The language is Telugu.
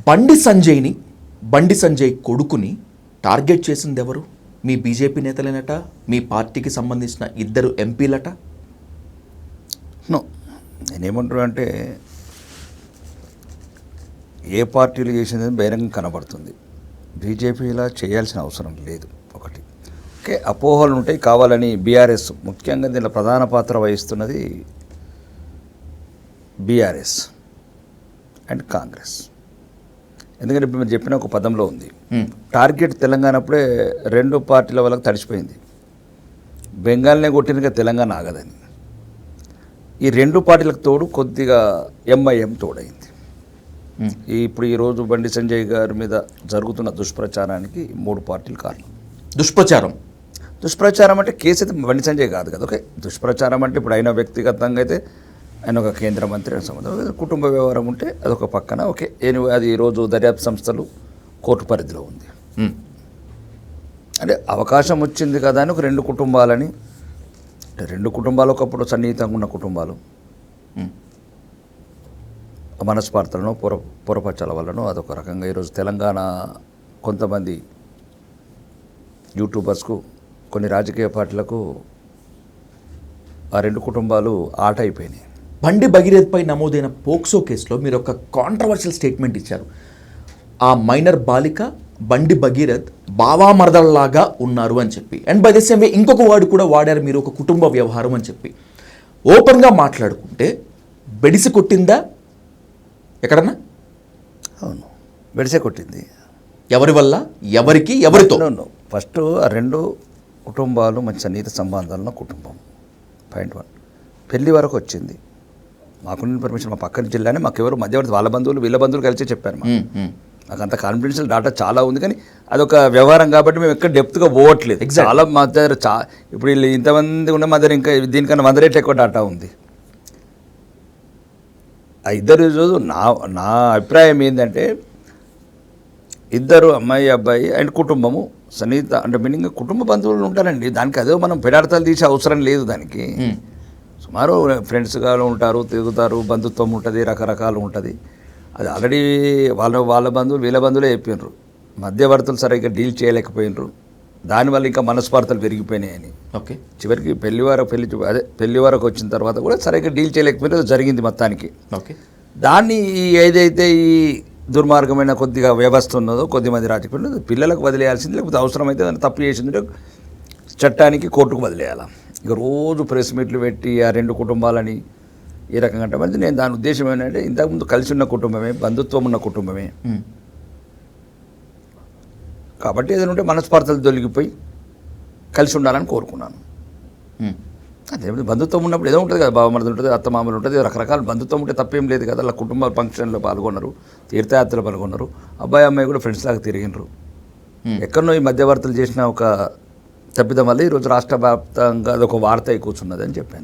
బండి సంజయ్ కొడుకుని టార్గెట్ చేసింది ఎవరు? మీ బీజేపీ నేతలేనట, మీ పార్టీకి సంబంధించిన 2 ఎంపీలట. నో, నేనేమంటున్నా అంటే ఏ పార్టీలు చేసింది బహిరంగం కనబడుతుంది. బీజేపీ ఇలా చేయాల్సిన అవసరం లేదు. ఒకటి ఓకే, అపోహలు ఉంటాయి కావాలని. బీఆర్ఎస్ ముఖ్యంగా దీనిలో ప్రధాన పాత్ర వహిస్తున్నది బీఆర్ఎస్ అండ్ కాంగ్రెస్. ఎందుకంటే ఇప్పుడు మీరు చెప్పిన ఒక పదంలో ఉంది, టార్గెట్ తెలంగాణ అప్పుడే 2 పార్టీల వాళ్ళకి తడిచిపోయింది. బెంగాల్నే కొట్టినగా తెలంగాణ ఆగదని. ఈ 2 పార్టీలకు తోడు కొద్దిగా ఎంఐఎం తోడైంది. ఇప్పుడు ఈరోజు బండి సంజయ్ గారి మీద జరుగుతున్న దుష్ప్రచారానికి 3 పార్టీలు కారణం. దుష్ప్రచారం అంటే కేసు అయితే బండి సంజయ్ కాదు కదా. ఓకే, దుష్ప్రచారం అంటే ఇప్పుడు ఆయన వ్యక్తిగతంగా అయితే ఆయన ఒక కేంద్ర మంత్రి సంబంధం, కుటుంబ వ్యవహారం ఉంటే అదొక పక్కన. ఓకే, అది ఈరోజు దర్యాప్తు సంస్థలు కోర్టు పరిధిలో ఉంది. అంటే అవకాశం వచ్చింది కదా అని ఒక 2 కుటుంబాలని, అంటే 2 కుటుంబాలు ఒకప్పుడు సన్నిహితంగా ఉన్న కుటుంబాలు మనస్పార్థలను పొరపచ్చల వల్లనో అదొక రకంగా ఈరోజు తెలంగాణ కొంతమంది యూట్యూబర్స్కు, కొన్ని రాజకీయ పార్టీలకు ఆ 2 కుటుంబాలు ఆట అయిపోయినాయి. బండి భగీరథ్పై నమోదైన పోక్సో కేసులో మీరు ఒక కాంట్రవర్షియల్ స్టేట్మెంట్ ఇచ్చారు. ఆ మైనర్ బాలిక బండి భగీరథ్ బావామరదల్లాగా ఉన్నారు అని చెప్పి, and by the same way ఇంకొక వర్డ్ కూడా వాడారు మీరు, ఒక కుటుంబ వ్యవహారం అని చెప్పి. ఓపెన్గా మాట్లాడుకుంటే బెడిసి కొట్టిందా ఎక్కడన్నా? అవును, బెడిసే కొట్టింది. ఎవరి వల్ల, ఎవరికి, ఎవరితో? ఫస్ట్ ఆ 2 కుటుంబాలు మంచి సన్నిహిత సంబంధాలను కుటుంబం. పాయింట్ 1, పెళ్లి వరకు వచ్చింది. మాకున్న పర్మిషన్, మా పక్కన జిల్లానే మాకు ఎవరు మధ్యవర్తి, వాళ్ళ బంధువులు వీళ్ళ బంధువులు కలిసి చెప్పారు. మాకు అంత కాన్ఫిడెన్షియల్ డాటా చాలా ఉంది, కానీ అదొక వ్యవహారం కాబట్టి మేము ఎక్కడ డెప్త్గా పోవట్లేదు. చాలా మా దగ్గర ఇప్పుడు వీళ్ళు ఇంతమంది ఉన్న మా దగ్గర ఇంకా దీనికన్నా 100 రెట్లు ఎక్కువ డాటా ఉంది. ఆ 2 రోజు నా అభిప్రాయం ఏంటంటే, 2 అమ్మాయి అబ్బాయి అండ్ కుటుంబము సన్నిహిత, అంటే మీనింగ్ కుటుంబ బంధువులు ఉంటారండి. దానికి అదే మనం పెడార్థాలు తీసే అవసరం లేదు. దానికి సుమారు ఫ్రెండ్స్గా ఉంటారు, తిరుగుతారు, బంధుత్వం ఉంటుంది, రకరకాలు ఉంటుంది. అది ఆల్రెడీ వాళ్ళ బంధువులు వీళ్ళ బంధువులే చెప్పినారు. మధ్యవర్తులు సరిగ్గా డీల్ చేయలేకపోయినారు, దానివల్ల ఇంకా మనస్పార్థలు పెరిగిపోయినాయని. ఓకే, చివరికి పెళ్లి వరకు వచ్చిన తర్వాత కూడా సరిగ్గా డీల్ చేయలేకపోయినా జరిగింది మొత్తానికి. ఓకే, దాన్ని ఏదైతే ఈ దుర్మార్గమైన కొద్దిగా వ్యవస్థ ఉన్నదో, కొద్దిమంది రాజకీయ పిల్లలకు వదిలేయాల్సింది, లేకపోతే అవసరమైతే దాన్ని తప్పు చేసింది చట్టానికి, కోర్టుకు వదిలేయాలి. ఇక రోజు ప్రెస్ మీట్లు పెట్టి ఆ 2 కుటుంబాలని ఈ రకంగా అంటే, మరి నేను దాని ఉద్దేశం ఏంటంటే, ఇంతకుముందు కలిసి ఉన్న కుటుంబమే, బంధుత్వం ఉన్న కుటుంబమే కాబట్టి ఏదైనా ఉంటే మనస్పార్థలు తొలగిపోయి కలిసి ఉండాలని కోరుకున్నాను. అదే బంధుత్వం ఉన్నప్పుడు ఏదో ఉంటుంది కదా, బావమరది ఉంటుంది, అత్తమామలు ఉంటుంది, రకరకాల బంధుత్వం ఉంటే తప్పేం లేదు కదా. అలా కుటుంబ ఫంక్షన్లో పాల్గొన్నారు, తీర్థయాత్రలో పాల్గొన్నారు, అబ్బాయి అమ్మాయి కూడా ఫ్రెండ్స్ లాగా తిరిగినారు. ఎక్కడనో ఈ మధ్యవర్తులు చేసిన ఒక తప్పిదం వల్ల ఈరోజు రాష్ట్ర వ్యాప్తంగా అదొక వార్త కూర్చున్నదని చెప్పాను.